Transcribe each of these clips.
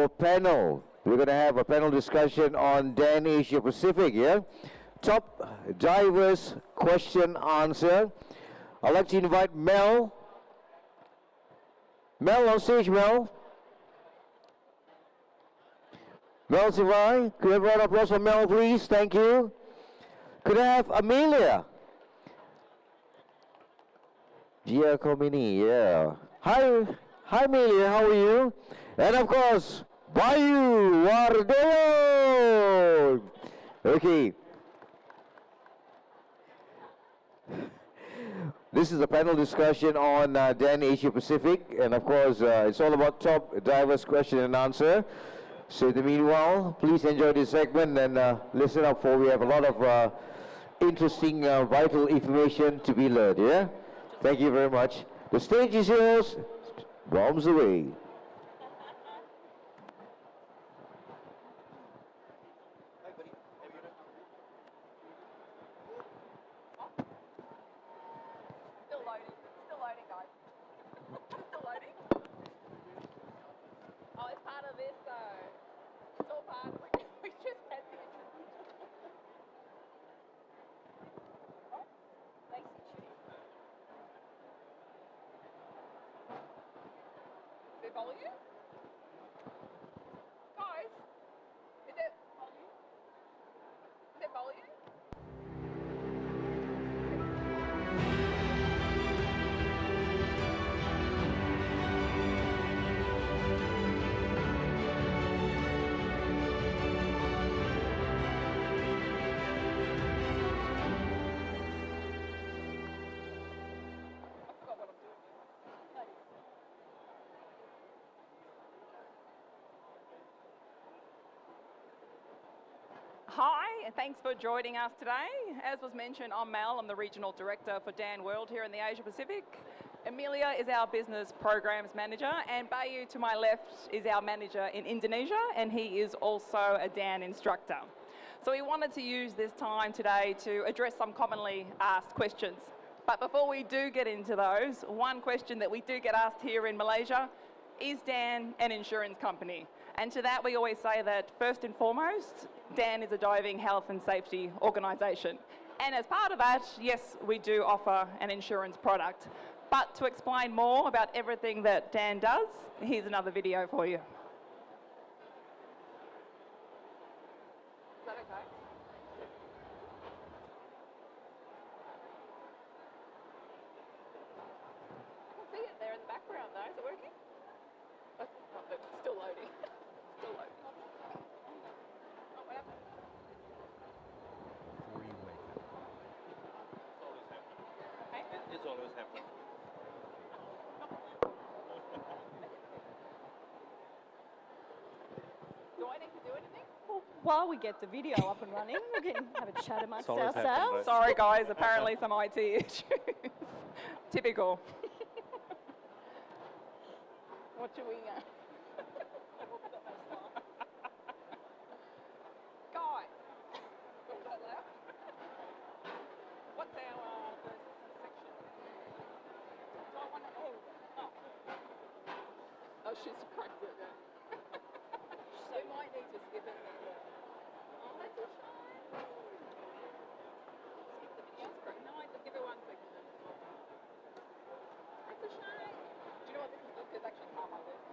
our panel. We're going to have a panel discussion on Dan Asia Pacific, yeah? Top divers question answer. I'd like to invite Mel. Mel on stage, Mel. Mel Sivai. Could I have a round of applause for Mel, please? Thank you. Could I have Amelia? Giacomini, yeah. Hi, Amelia, how are you? And of course, Bayu Wardeo. Okay. This is a panel discussion on Dan Asia Pacific, and of course, it's all about top divers question and answer. So in the meanwhile, please enjoy this segment and listen up, for we have a lot of interesting, vital information to be learned, yeah? Thank you very much. The stage is yours. Bombs away. Volume? Guys, is it volume? Is it volume? Hi, and thanks for joining us today. As was mentioned, I'm Mel. I'm the Regional Director for Dan World here in the Asia Pacific. Amelia is our Business Programs Manager, and Bayu to my left is our Manager in Indonesia, and he is also a Dan instructor. So we wanted to use this time today to address some commonly asked questions. But before we do get into those, one question that we do get asked here in Malaysia, is Dan an insurance company? And to that we always say that first and foremost, Dan is a diving health and safety organisation. And as part of that, yes, we do offer an insurance product. But to explain more about everything that Dan does, here's another video for you. Is that okay? I can see it there in the background though. Is it working? Oh, it's still loading. Still loading. Oh, what happened? Before you wake up. It's always happening. Hey? It's always happening. Do I need to do anything? Well, while we get the video up and running, we can have a chat amongst always happened, ourselves. right? Sorry guys, apparently some IT issues. Typical. What should we Guys, was that loud? What's our first section? Do I want to, oh, she's cracked it then. So we might need to skip it then. Oh, that's a shame. Skip the video. No, give her 1 second then. That's a shame. Do you know what this is? This is actually part of my list.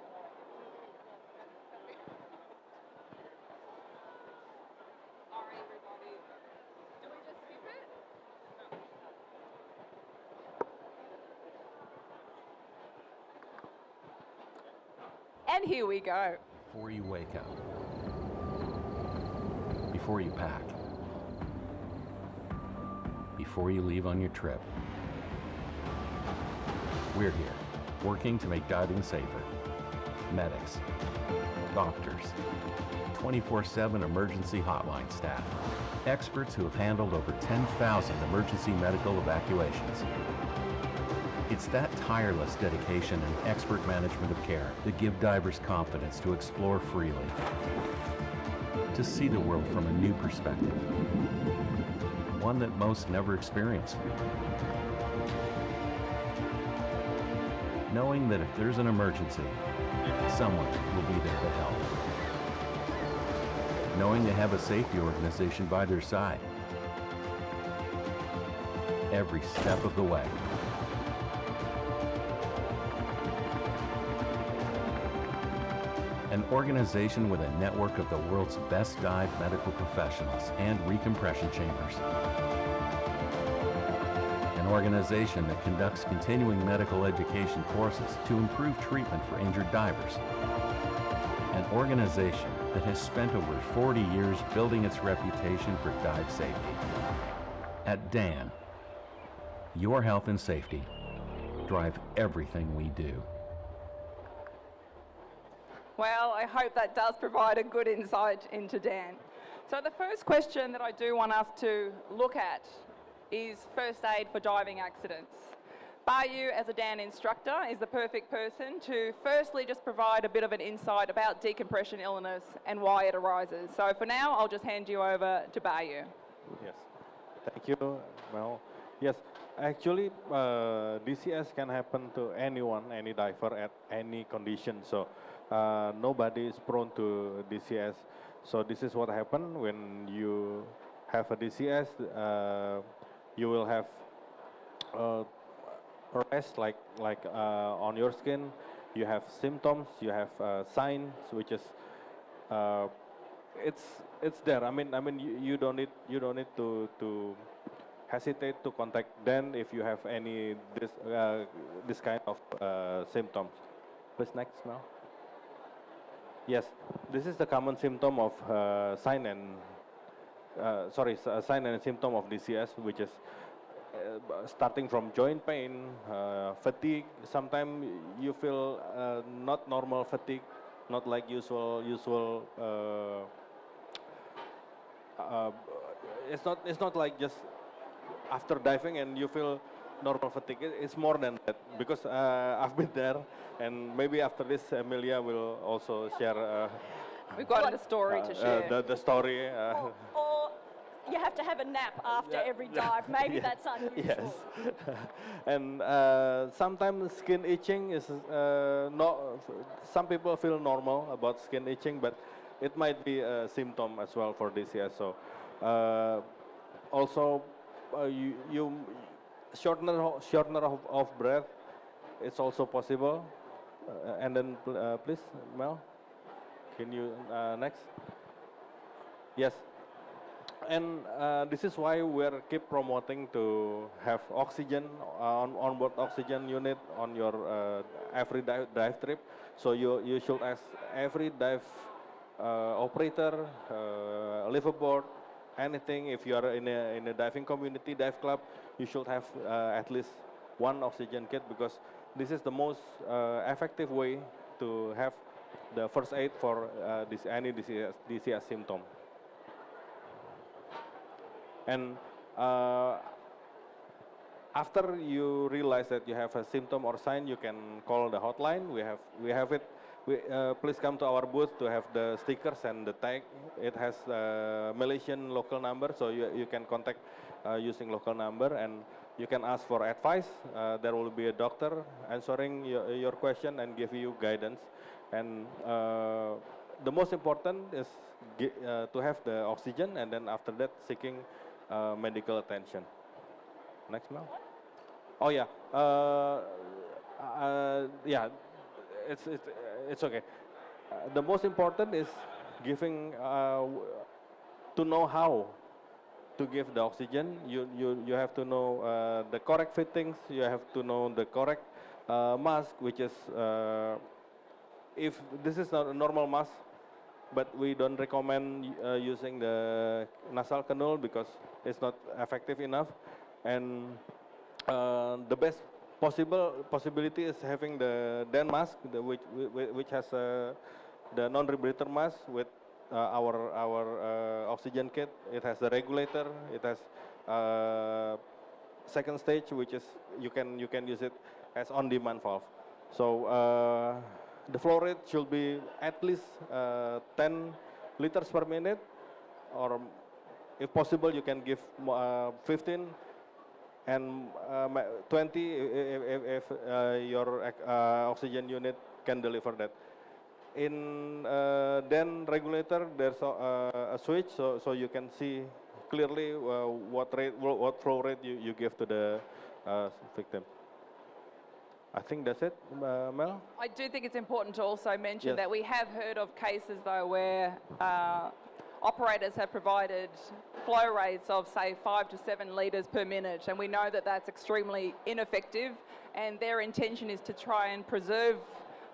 Sorry, everybody. Do we just skip it? No. And here we go. Before you wake up. Before you pack. Before you leave on your trip. We're here, working to make diving safer. Medics, doctors, 24/7 emergency hotline staff, experts who have handled over 10,000 emergency medical evacuations. It's that tireless dedication and expert management of care that give divers confidence to explore freely, to see the world from a new perspective, one that most never experience. Knowing that if there's an emergency, someone will be there to help. knowing they have a safety organization by their side every step of the way. An organization with a network of the world's best dive medical professionals and recompression chambers. An organization that conducts continuing medical education courses to improve treatment for injured divers. An organization that has spent over 40 years building its reputation for dive safety. At DAN, your health and safety drive everything we do. Well, I hope that does provide a good insight into Dan. So the first question that I do want us to look at is first aid for diving accidents. Bayu, as a Dan instructor, is the perfect person to firstly just provide a bit of an insight about decompression illness and why it arises. So for now, I'll just hand you over to Bayu. Yes. Thank you, Mel. Yes, actually, DCS can happen to anyone, any diver at any condition. So nobody is prone to DCS. So this is what happens when you have a DCS. You will have rash like on your skin. You have symptoms. You have signs, which is it's there. I mean you don't need to hesitate to contact Dan if you have any this kind of symptoms. Please next now. Yes, this is the common symptom of sign and symptom of DCS, which is starting from joint pain, fatigue. Sometimes you feel not normal fatigue, not like usual. It's not like just after diving and you feel normal fatigue. It's more than that, because I've been there, and maybe after this Emilia will also share. We've got a story to share. The story. Or you have to have a nap after every dive. Maybe that's unusual. Yes. And sometimes skin itching is some people feel normal about skin itching, but it might be a symptom as well for DCS. So also you shortness of breath, it's also possible. And then please, Mel, can you next? Yes. And this is why we're keep promoting to have oxygen onboard oxygen unit on your every dive trip. So you should ask every dive operator, liveaboard, anything. If you are in a diving community, dive club, you should have at least one oxygen kit, because this is the most effective way to have the first aid for any DCS symptom. And after you realize that you have a symptom or sign, you can call the hotline. We have it. Please come to our booth to have the stickers and the tag. It has Malaysian local number, so you can contact using local number, and you can ask for advice. There will be a doctor answering your question and give you guidance. And the most important is to have the oxygen, and then after that seeking medical attention. Next, Mel. Oh yeah, yeah. It's okay. The most important is giving to know how to give the oxygen. You have to know the correct fittings. You have to know the correct mask, which is if this is not a normal mask, but we don't recommend using the nasal cannula because it's not effective enough. And the best possibility is having the Dan mask, which has the non-rebreather mask with our oxygen kit. It has the regulator. It has second stage, which is you can use it as on-demand valve. So the flow rate should be at least 10 liters per minute, or if possible, you can give 15 and 20 if your oxygen unit can deliver that. in DEN regulator, there's a switch, so you can see clearly what flow rate you give to the victim. I think that's it, Mel? I do think it's important to also mention Yes. that we have heard of cases, though, where operators have provided flow rates of, say, 5 to 7 litres per minute, and we know that that's extremely ineffective, and their intention is to try and preserve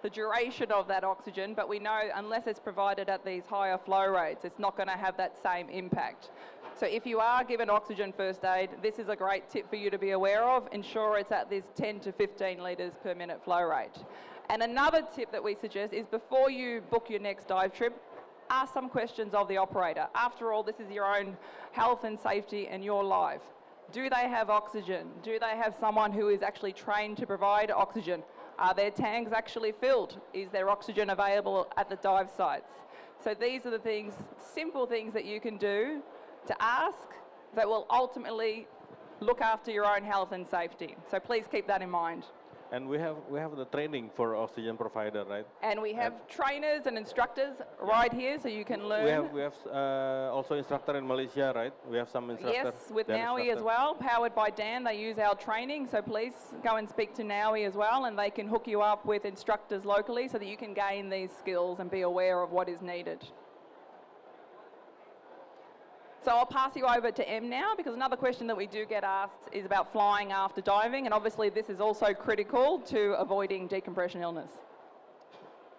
the duration of that oxygen, but we know unless it's provided at these higher flow rates, it's not going to have that same impact. So if you are given oxygen first aid, this is a great tip for you to be aware of. Ensure it's at this 10 to 15 litres per minute flow rate. And another tip that we suggest is before you book your next dive trip, ask some questions of the operator. After all, this is your own health and safety and your life. Do they have oxygen? Do they have someone who is actually trained to provide oxygen? Are their tanks actually filled? Is there oxygen available at the dive sites? So these are the things, simple things that you can do to ask that will ultimately look after your own health and safety. So please keep that in mind. And we have the training for oxygen provider, right? And we have trainers and instructors right here, so you can learn. We have also instructor in Malaysia, right? We have some instructor. Yes, with Dan NAUI as instructor. well, powered by Dan. They use our training, so please go and speak to NAUI as well, and they can hook you up with instructors locally so that you can gain these skills and be aware of what is needed. So I'll pass you over to Em now, because another question that we do get asked is about flying after diving, and obviously this is also critical to avoiding decompression illness.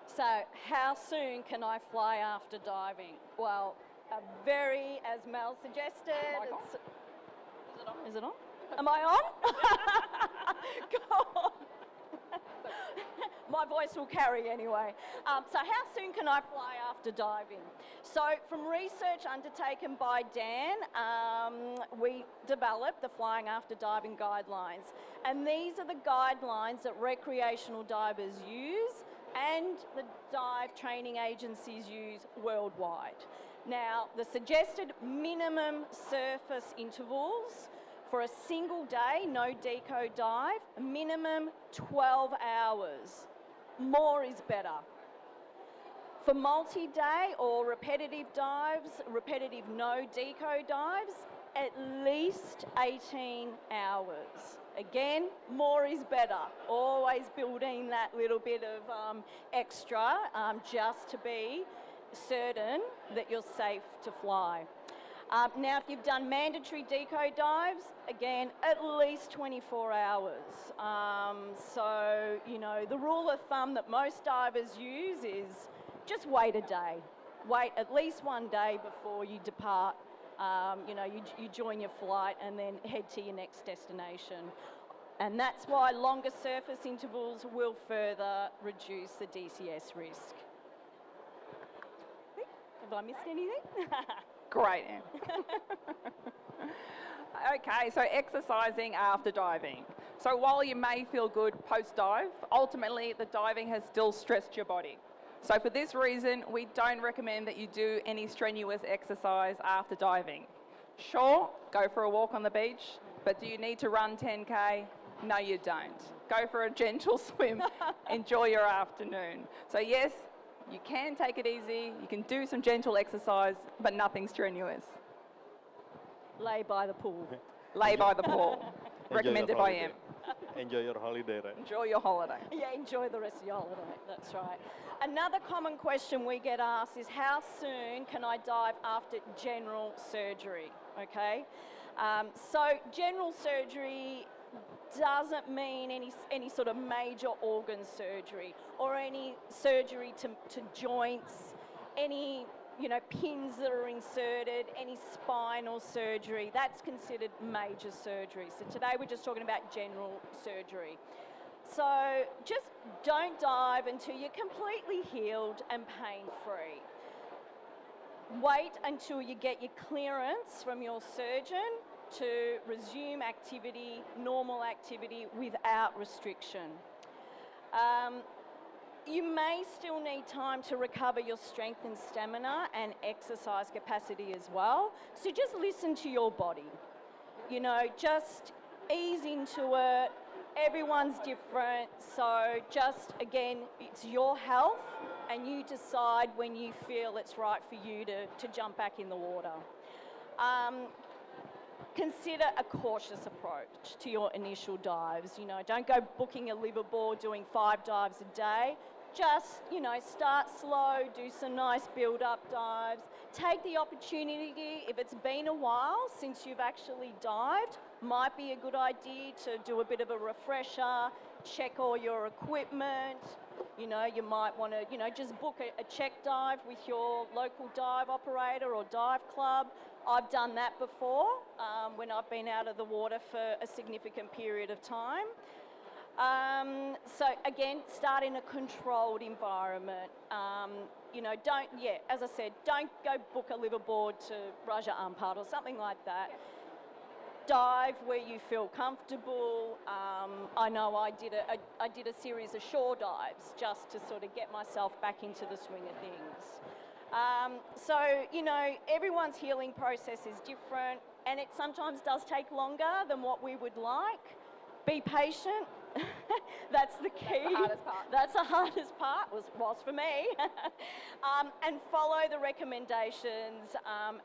So how soon can I fly after diving? Well, as Mel suggested. Mic on? Is it on? Is it on? Am I on? Go on. My voice will carry anyway. So how soon can I fly after diving? So from research undertaken by Dan, we developed the Flying After Diving Guidelines. And these are the guidelines that recreational divers use and the dive training agencies use worldwide. Now, the suggested minimum surface intervals for a single day, no deco dive, minimum 12 hours. More is better. For multi-day or repetitive dives, repetitive no deco dives, at least 18 hours. Again, more is better. Always building that little bit of extra just to be certain that you're safe to fly. Now, if you've done mandatory deco dives, again, at least 24 hours. So, you know, the rule of thumb that most divers use is just wait a day. Wait at least one day before you depart. You know, you join your flight and then head to your next destination. And that's why longer surface intervals will further reduce the DCS risk. Have I missed anything? Great, Em. Okay, so exercising after diving. So while you may feel good post-dive, ultimately the diving has still stressed your body. So for this reason, we don't recommend that you do any strenuous exercise after diving. Sure, go for a walk on the beach, but do you need to run 10K? No, you don't. Go for a gentle swim. Enjoy your afternoon. So yes, you can take it easy, you can do some gentle exercise, but nothing strenuous. Lay by the pool. Lay by the pool. Recommended by Em. Enjoy your holiday, right? Enjoy your holiday. Yeah, enjoy the rest of your holiday, that's right. Another common question we get asked is how soon can I dive after general surgery, okay? So general surgery doesn't mean any sort of major organ surgery or any surgery to joints, any pins that are inserted, any spinal surgery. That's considered major surgery. So today we're just talking about general surgery. So just don't dive until you're completely healed and pain-free. Wait until you get your clearance from your surgeon to resume activity, normal activity without restriction. You may still need time to recover your strength and stamina and exercise capacity as well. So just listen to your body. You know, just ease into it. Everyone's different. So just, again, it's your health and you decide when you feel it's right for you to jump back in the water. Consider a cautious approach to your initial dives. You know, don't go booking a liveaboard, doing 5 dives a day. Just, you know, start slow, do some nice build-up dives. Take the opportunity, if it's been a while since you've actually dived, might be a good idea to do a bit of a refresher, check all your equipment. You know, you might want to, you know, just book a check dive with your local dive operator or dive club. I've done that before when I've been out of the water for a significant period of time. So again, start in a controlled environment. You know, as I said, don't go book a liveaboard to Raja Ampat or something like that. Dive where you feel comfortable. I know I did a series of shore dives just to sort of get myself back into the swing of things. So, you know, everyone's healing process is different, and it sometimes does take longer than what we would like. Be patient. That's the key. That's the hardest part. That's the hardest part, was for me. And follow the recommendations,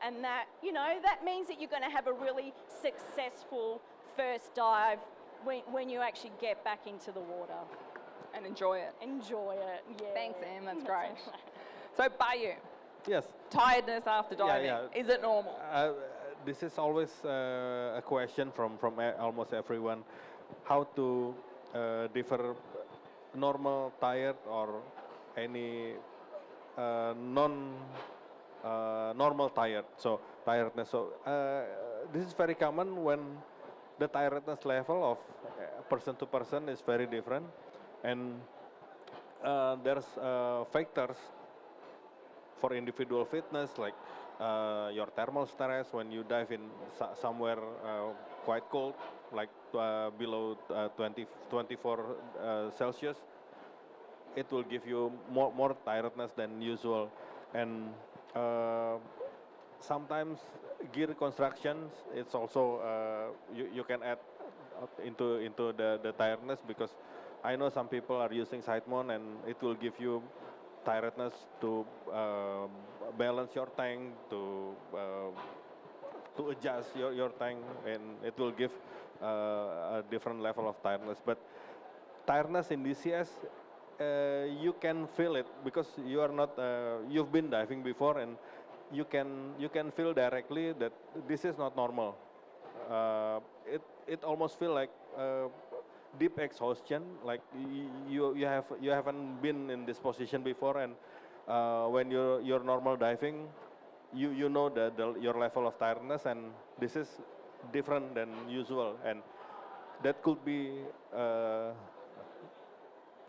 and that, you know, that means that you're going to have a really successful first dive when you actually get back into the water. And enjoy it. Enjoy it, yeah. Thanks, Em, that's great. So, Bayu, Yes. tiredness after diving, yeah. is it normal? This is always a question from almost everyone. How to differ normal tired or any non-normal tired, so tiredness. So this is very common when the tiredness level of person to person is very different, and there's factors for individual fitness, like your thermal stress when you dive in somewhere quite cold, like below 24 Celsius. It will give you more tiredness than usual, and sometimes gear constructions, it's also you can add into the tiredness, because I know some people are using side mount and it will give you tiredness to balance your tank, to adjust your tank, and it will give a different level of tiredness. But tiredness in DCS, you can feel it because you are not you've been diving before, and you can feel directly that this is not normal. It almost feel like deep exhaustion, like you haven't been in this position before, and when you're normal diving, you know your level of tiredness, and this is different than usual, and that could be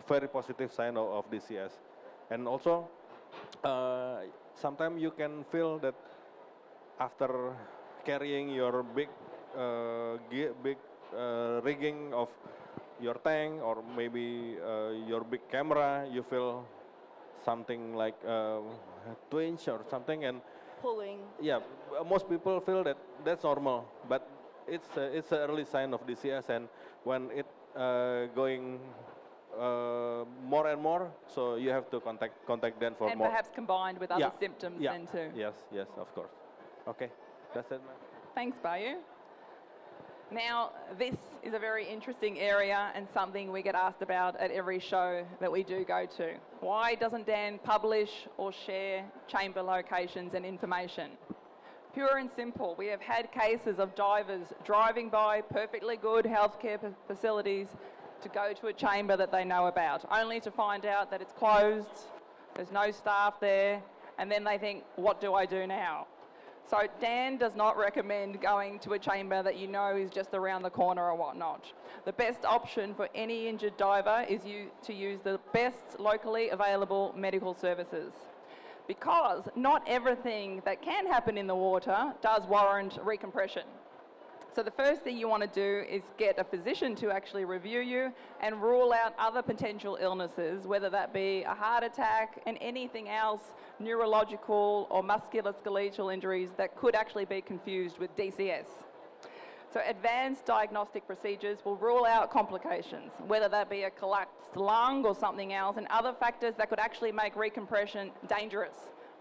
very positive sign of DCS. And also sometimes you can feel that after carrying your big rigging of your tank, or maybe your big camera, you feel something like twinge or something, and Pulling. yeah, most people feel that that's normal, but it's an early sign of DCS, and when it going more and more, so you have to contact them for And more. perhaps combined with other symptoms then too. Yes, of course. Okay, that's it, ma'am. Thanks, Bayu. Now, this is a very interesting area and something we get asked about at every show that we do go to. Why doesn't Dan publish or share chamber locations and information? Pure and simple, we have had cases of divers driving by perfectly good healthcare facilities to go to a chamber that they know about, only to find out that it's closed, there's no staff there, and then they think, what do I do now? So Dan does not recommend going to a chamber that you know is just around the corner or whatnot. The best option for any injured diver is to use the best locally available medical services, because not everything that can happen in the water does warrant recompression. So the first thing you want to do is get a physician to actually review you and rule out other potential illnesses, whether that be a heart attack and anything else, neurological or musculoskeletal injuries that could actually be confused with DCS. So advanced diagnostic procedures will rule out complications, whether that be a collapsed lung or something else, and other factors that could actually make recompression dangerous.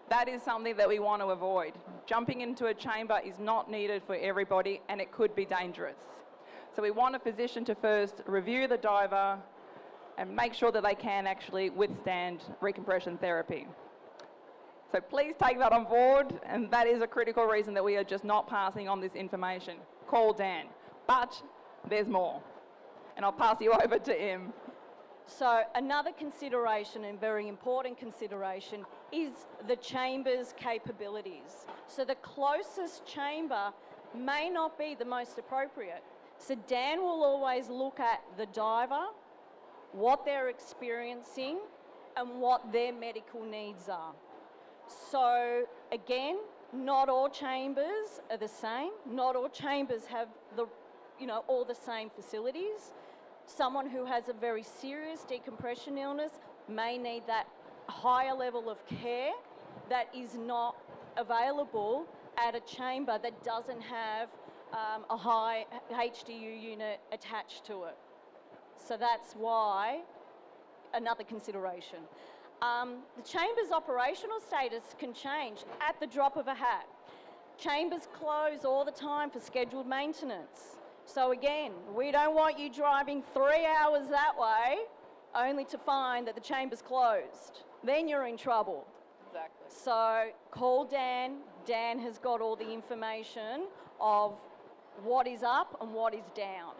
That is something that we want to avoid. Jumping into a chamber is not needed for everybody, and it could be dangerous. So we want a physician to first review the diver and make sure that they can actually withstand recompression therapy. So please take that on board, and that is a critical reason that we are just not passing on this information. Call Dan. But there's more. And I'll pass you over to Em. So another consideration, and very important consideration, is the chamber's capabilities. So the closest chamber may not be the most appropriate. So Dan will always look at the diver, what they're experiencing, and what their medical needs are. So again, not all chambers are the same. Not all chambers have all the same facilities. Someone who has a very serious decompression illness may need that higher level of care that is not available at a chamber that doesn't have a high HDU unit attached to it. So that's why another consideration. The chamber's operational status can change at the drop of a hat. Chambers close all the time for scheduled maintenance. So again, we don't want you driving 3 hours that way only to find that the chamber's closed. Then you're in trouble. Exactly. So call Dan. Dan has got all the information of what is up and what is down.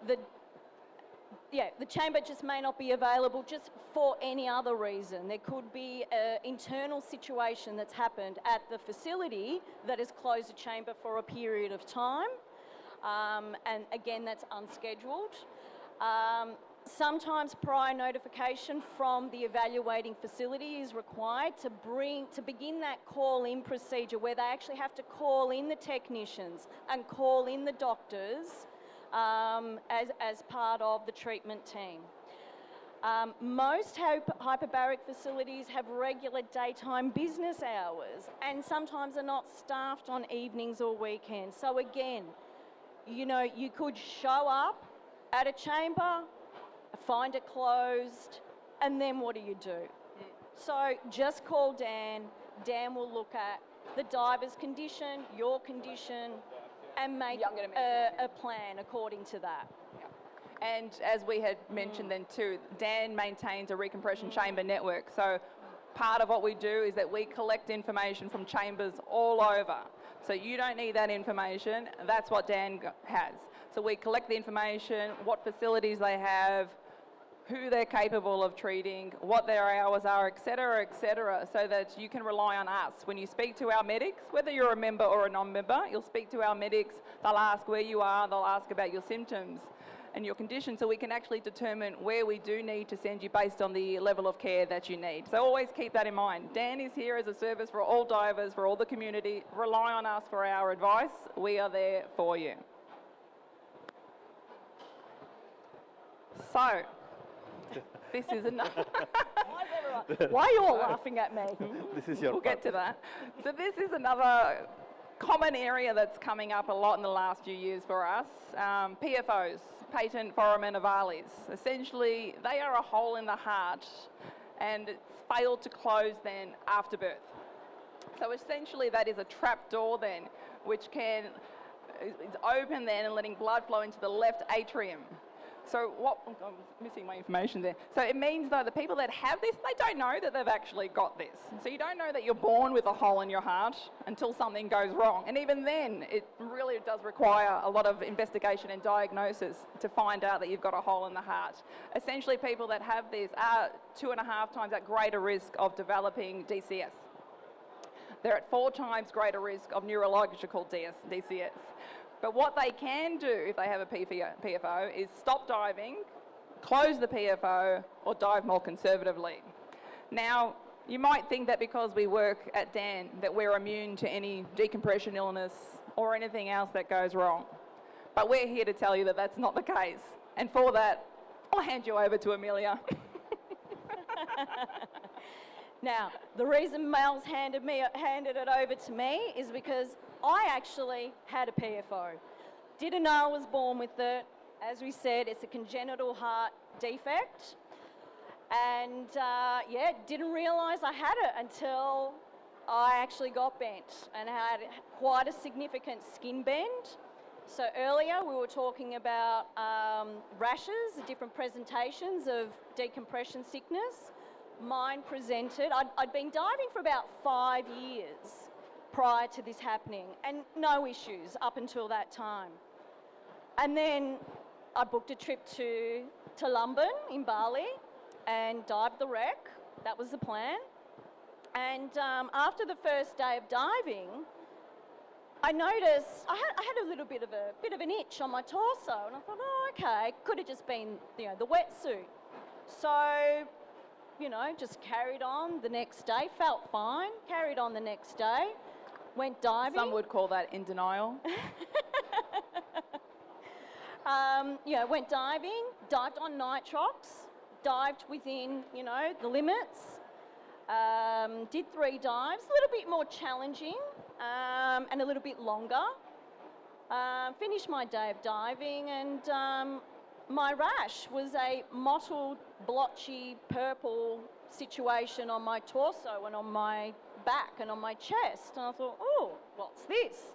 The chamber just may not be available just for any other reason. There could be an internal situation that's happened at the facility that has closed a chamber for a period of time. And again, that's unscheduled. Sometimes prior notification from the evaluating facility is required to begin that call-in procedure where they actually have to call in the technicians and call in the doctors as part of the treatment team. Most hyperbaric facilities have regular daytime business hours and sometimes are not staffed on evenings or weekends. So again, you could show up at a chamber, find it closed, and then what do you do? So just call Dan. Dan will look at the diver's condition, your condition, and make a plan according to that. And as we had mentioned then too, Dan maintains a recompression chamber network. So part of what we do is that we collect information from chambers all over. So you don't need that information. That's what Dan has. So we collect the information, what facilities they have, who they're capable of treating, what their hours are, et cetera, so that you can rely on us. When you speak to our medics, whether you're a member or a non-member, you'll speak to our medics, they'll ask where you are, they'll ask about your symptoms and your condition, so we can actually determine where we do need to send you based on the level of care that you need. So always keep that in mind. Dan is here as a service for all divers, for all the community. Rely on us for our advice. We are there for you. So, this is another... Why are you all laughing at me? This is your We'll get to that. So this is another common area that's coming up a lot in the last few years for us. PFOs, patent foramen ovalis. Essentially, they are a hole in the heart and it's failed to close then after birth. So essentially that is a trap door then, which it's open then and letting blood flow into the left atrium. So I'm missing my information there. So it means though the people that have this, they don't know that they've actually got this. So you don't know that you're born with a hole in your heart until something goes wrong. And even then, it really does require a lot of investigation and diagnosis to find out that you've got a hole in the heart. Essentially, people that have this are 2.5 times at greater risk of developing DCS. They're at 4 times greater risk of neurological DCS. But what they can do if they have a PFO is stop diving, close the PFO, or dive more conservatively. Now, you might think that because we work at Dan that we're immune to any decompression illness or anything else that goes wrong. But we're here to tell you that that's not the case. And for that, I'll hand you over to Amelia. Now, the reason Mel's handed it over to me is because I actually had a PFO. Didn't know I was born with it. As we said, it's a congenital heart defect. And yeah, didn't realise I had it until I actually got bent and had quite a significant skin bend. So earlier we were talking about rashes, different presentations of decompression sickness. Mine presented, I'd been diving for about 5 years prior to this happening and no issues up until that time. And then I booked a trip to Tulumban in Bali and dived the wreck. That was the plan. And after the first day of diving, I noticed I had a little bit of an itch on my torso, and I thought, oh, okay, could have just been, you know, the wetsuit. So, you know, just carried on the next day, felt fine, carried on the next day, went diving. Some would call that in denial. You know, went diving, dived on nitrox, dived within, you know, the limits. Did 3 dives, a little bit more challenging and a little bit longer. Finished my day of diving and my rash was a mottled, blotchy, purple situation on my torso and on my back and on my chest. And I thought, oh, what's this?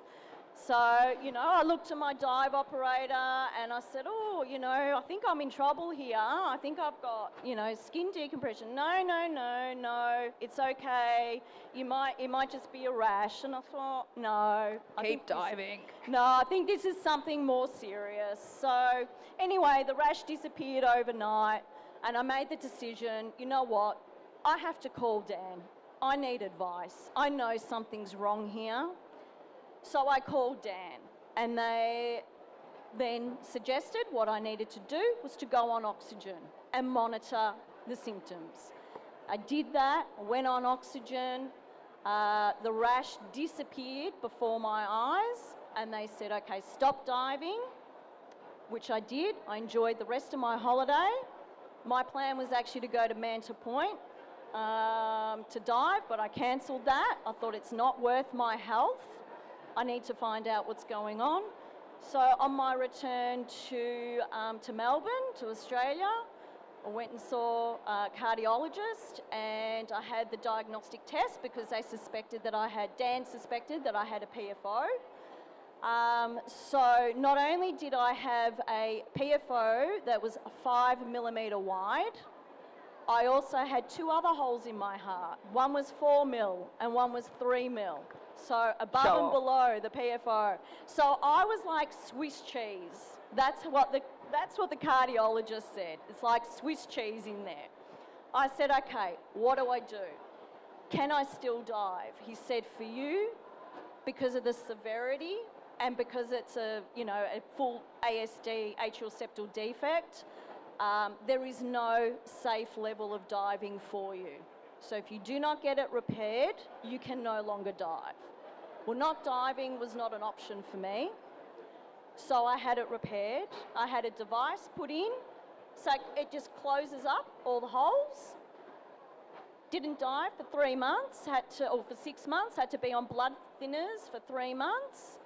So, you know, I looked to my dive operator and I said, oh, you know, I think I'm in trouble here. I think I've got, you know, skin decompression. No, it's okay. It might just be a rash. And I thought, no. Keep diving. I think this is something more serious. So anyway, the rash disappeared overnight and I made the decision, you know what, I have to call Dan. I need advice. I know something's wrong here. So I called Dan and they then suggested what I needed to do was to go on oxygen and monitor the symptoms. I did that, went on oxygen, the rash disappeared before my eyes and they said, okay, stop diving, which I did. I enjoyed the rest of my holiday. My plan was actually to go to Manta Point to dive, but I cancelled that. I thought it's not worth my health. I need to find out what's going on. So on my return to Melbourne, to Australia, I went and saw a cardiologist and I had the diagnostic test because Dan suspected that I had a PFO. So not only did I have a PFO that was 5 millimetre wide, I also had 2 other holes in my heart. One was 4 mil and one was 3 mil. So above and below the PFO. So I was like Swiss cheese. That's what the cardiologist said. It's like Swiss cheese in there. I said, okay, what do I do? Can I still dive? He said, for you, because of the severity and because it's a full ASD, atrial septal defect, there is no safe level of diving for you. So if you do not get it repaired, you can no longer dive. Well, not diving was not an option for me. So I had it repaired. I had a device put in, so it just closes up all the holes. Didn't dive for 3 months, for 6 months, had to be on blood thinners for 3 months.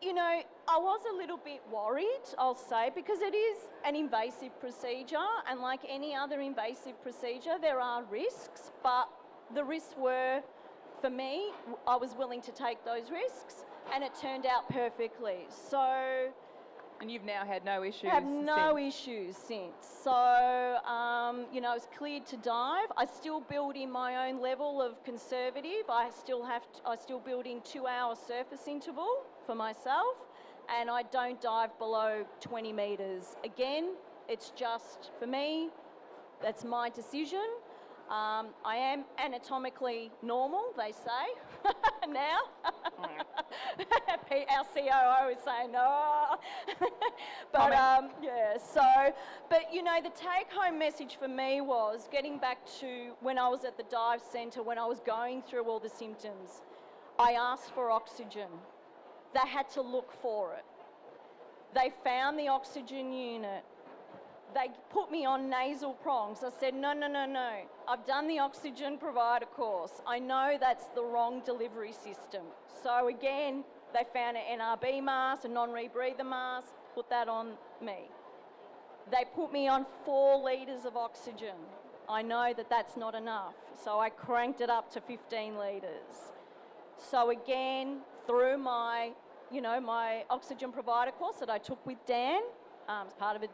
You know, I was a little bit worried, I'll say, because it is an invasive procedure, and like any other invasive procedure, there are risks, but the risks were, for me, I was willing to take those risks, and it turned out perfectly. So, and you've now had no issues have no issues since. So, you know, I was cleared to dive. I still build in my own level of conservative. I still build in 2-hour surface interval for myself, and I don't dive below 20 metres. Again, it's just, for me, that's my decision. I am anatomically normal, they say, now. Our COO is saying, no. But, yeah, so, but, you know, the take-home message for me was getting back to when I was at the dive centre, when I was going through all the symptoms, I asked for oxygen. They had to look for it. They found the oxygen unit. they put me on nasal prongs. I said, no, no, no, no. I've done the oxygen provider course. I know that's the wrong delivery system. So again, they found an NRB mask, a non-rebreather mask, put that on me. They put me on 4 litres of oxygen. I know that that's not enough. So I cranked it up to 15 litres. So again, through my, my oxygen provider course that I took with Dan, as part of it,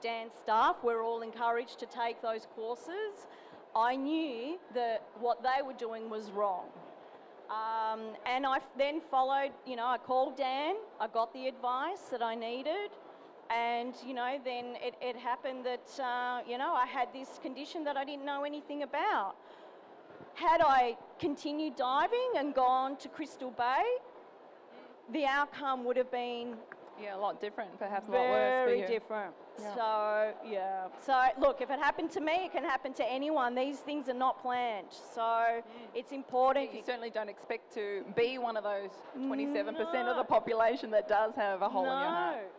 Dan's staff, we're all encouraged to take those courses. I knew that what they were doing was wrong. And I then followed, I called Dan, I got the advice that I needed, and, then it happened that, I had this condition that I didn't know anything about. Had I continued diving and gone to Crystal Bay, the outcome would have been Yeah, a lot different, perhaps a lot worse for very you. different. Yeah. So, yeah. So, look, if it happened to me, it can happen to anyone. These things are not planned. So, it's important. You certainly don't expect to be one of those 27% of No. the population that does have a hole in your heart.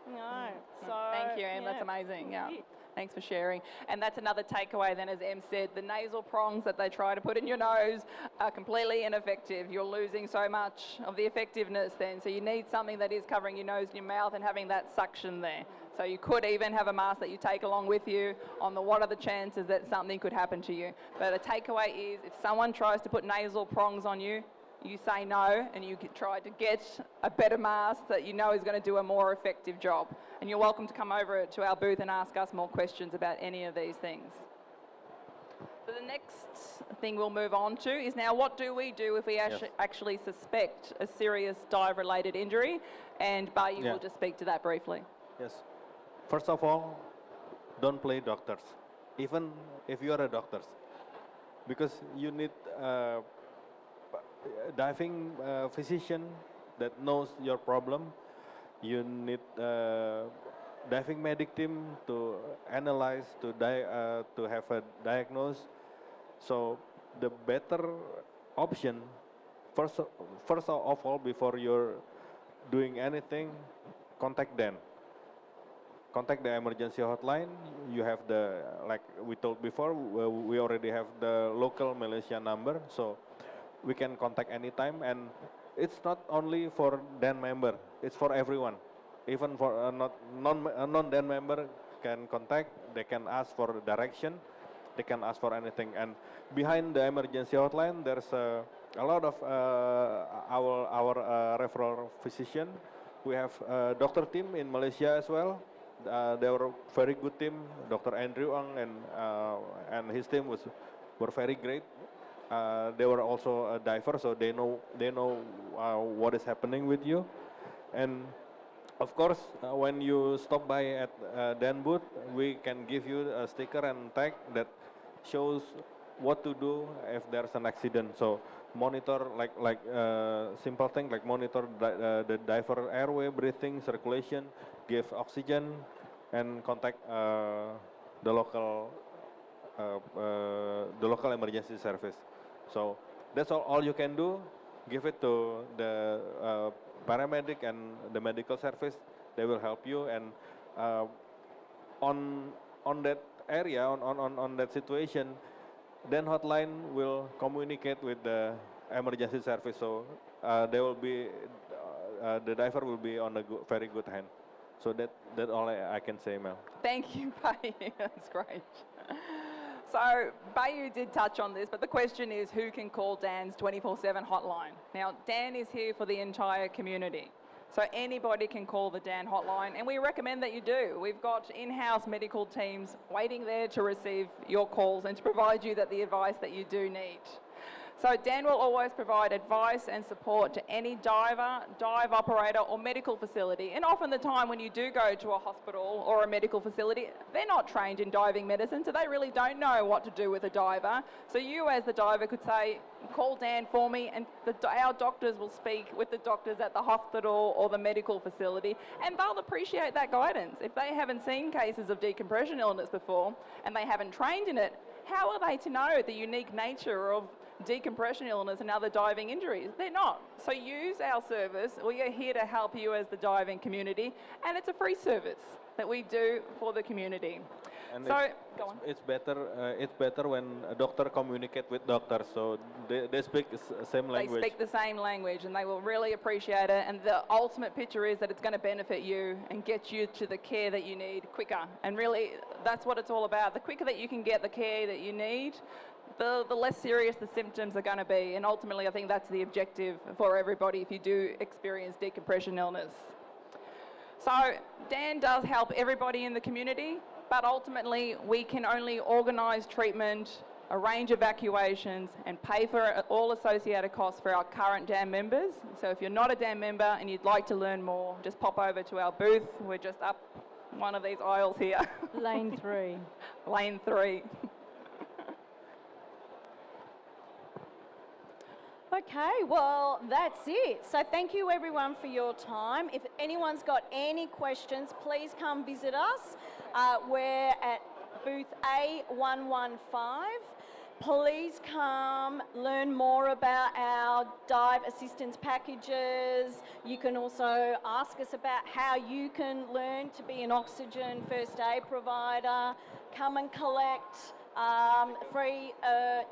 No. So, Thank you, Em. That's yeah. amazing. Yeah. That's it. Thanks for sharing. And that's another takeaway then, as Em said, the nasal prongs that they try to put in your nose are completely ineffective. You're losing so much of the effectiveness then. So you need something that is covering your nose and your mouth and having that suction there. So you could even have a mask that you take along with you on the what are the chances that something could happen to you. But the takeaway is if someone tries to put nasal prongs on you, you say no and you try to get a better mask that you know is going to do a more effective job. And you're welcome to come over to our booth and ask us more questions about any of these things. So the next thing we'll move on to is now what do we do if we actually suspect a serious dive-related injury? And Bayu will just speak to that briefly. Yes. First of all, don't play doctors, even if you are a doctor, because you need diving physician that knows your problem. You need diving medic team to analyze, to have a diagnose. So the better option, first of all, before you're doing anything, contact them. Contact the emergency hotline. You have the, like we told before, we already have the local Malaysia number, so we can contact anytime. And it's not only for DAN member, it's for everyone. Even for a non-DAN member can contact, they can ask for direction, they can ask for anything. And behind the emergency hotline, there's a lot of our referral physician. We have a doctor team in Malaysia as well. They were a very good team. Dr. Andrew Ang and his team were very great. They were also a diver, so they know what is happening with you. And of course, when you stop by at DAN booth, we can give you a sticker and tag that shows what to do if there's an accident. So monitor like simple thing like monitor the diver airway, breathing, circulation, give oxygen, and contact the local emergency service. So that's all you can do. Give it to the paramedic and the medical service. They will help you. And on that area, on that situation, then hotline will communicate with the emergency service. So they will be the diver will be on a very good hand. So that all I can say, Mel. Thank you, Bayu. That's great. So Bayu did touch on this, but the question is who can call DAN's 24/7 hotline? Now, DAN is here for the entire community. So anybody can call the DAN hotline, and we recommend that you do. We've got in-house medical teams waiting there to receive your calls and to provide you the advice that you do need. So DAN will always provide advice and support to any diver, dive operator or medical facility. And often the time when you do go to a hospital or a medical facility, they're not trained in diving medicine, so they really don't know what to do with a diver. So you as the diver could say, call DAN for me, and our doctors will speak with the doctors at the hospital or the medical facility, and they'll appreciate that guidance. If they haven't seen cases of decompression illness before and they haven't trained in it, how are they to know the unique nature of decompression illness and other diving injuries. They're not. So use our service. We are here to help you as the diving community, and it's a free service that we do for the community. And So, go on. it's better when a doctor communicate with doctors, so they speak same They language. speak the same language and they will really appreciate it, and the ultimate picture is that it's going to benefit you and get you to the care that you need quicker. And really, that's what it's all about. The quicker that you can get the care that you need, the less serious the symptoms are going to be. And ultimately, I think that's the objective for everybody if you do experience decompression illness. So Dan does help everybody in the community, but ultimately we can only organise treatment, arrange evacuations and pay for all associated costs for our current DAM members. So if you're not a DAM member and you'd like to learn more, just pop over to our booth. We're just up one of these aisles here. Lane 3. Lane 3. Okay, well, that's it. So thank you everyone for your time. If anyone's got any questions, please come visit us. We're at booth A115. Please come learn more about our dive assistance packages. You can also ask us about how you can learn to be an oxygen first aid provider. Come and collect free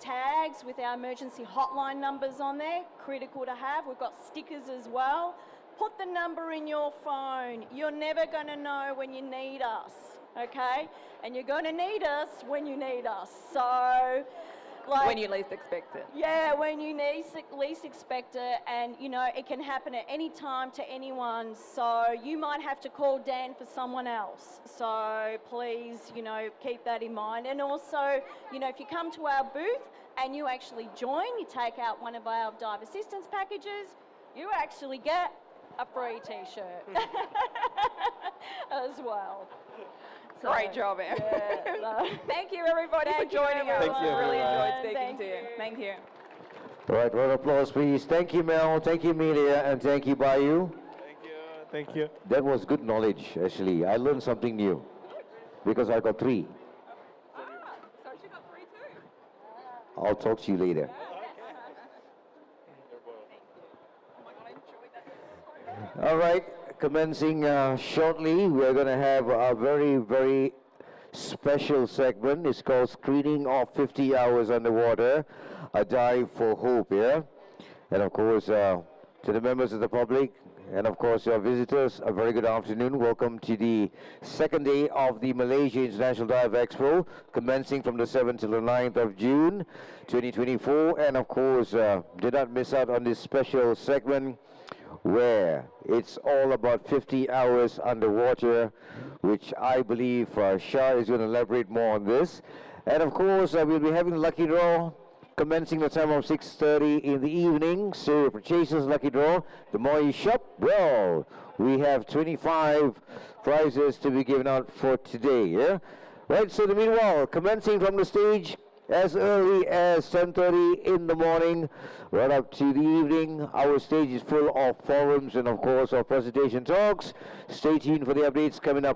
tags with our emergency hotline numbers on there, critical to have. We've got stickers as well. Put the number in your phone. You're never going to know when you need us, okay? And you're going to need us when you need us. So, like, When you least expect it. yeah, when you least expect it, and you know it can happen at any time to anyone. So you might have to call Dan for someone else. So please, you know, keep that in mind. And also, you know, if you come to our booth and you actually join, you take out one of our dive assistance packages, you actually get a free T-shirt as well. So, Great job, Em. yeah, so- Thank you, everybody, Thank for you, joining us. Thank you, Really everyone. enjoyed speaking Thank to you. you. Thank you. All right, round of applause, please. Thank you, Mel. Thank you, Amelia. And thank you, Bayu. Thank you. That was good knowledge, actually. I learned something new because I got 3. So she got 3 too. I'll talk to you later. All right, commencing shortly, we're going to have a very, very special segment. It's called Screening of 50 Hours Underwater, a Dive for Hope, yeah? And of course, to the members of the public, and of course your visitors, a very good afternoon. Welcome to the second day of the Malaysia International Dive Expo, commencing from the 7th till the 9th of June, 2024. And of course, do not miss out on this special segment where it's all about 50 hours underwater, which I believe Shah is going to elaborate more on this. And of course, we'll be having the lucky draw commencing the time of 6:30 in the evening. So purchases lucky draw. The more you shop, well, we have 25 prizes to be given out for today. Yeah, right. So meanwhile, commencing from the stage as early as 10:30 in the morning, right up to the evening. Our stage is full of forums and of course of presentation talks. Stay tuned for the updates coming up.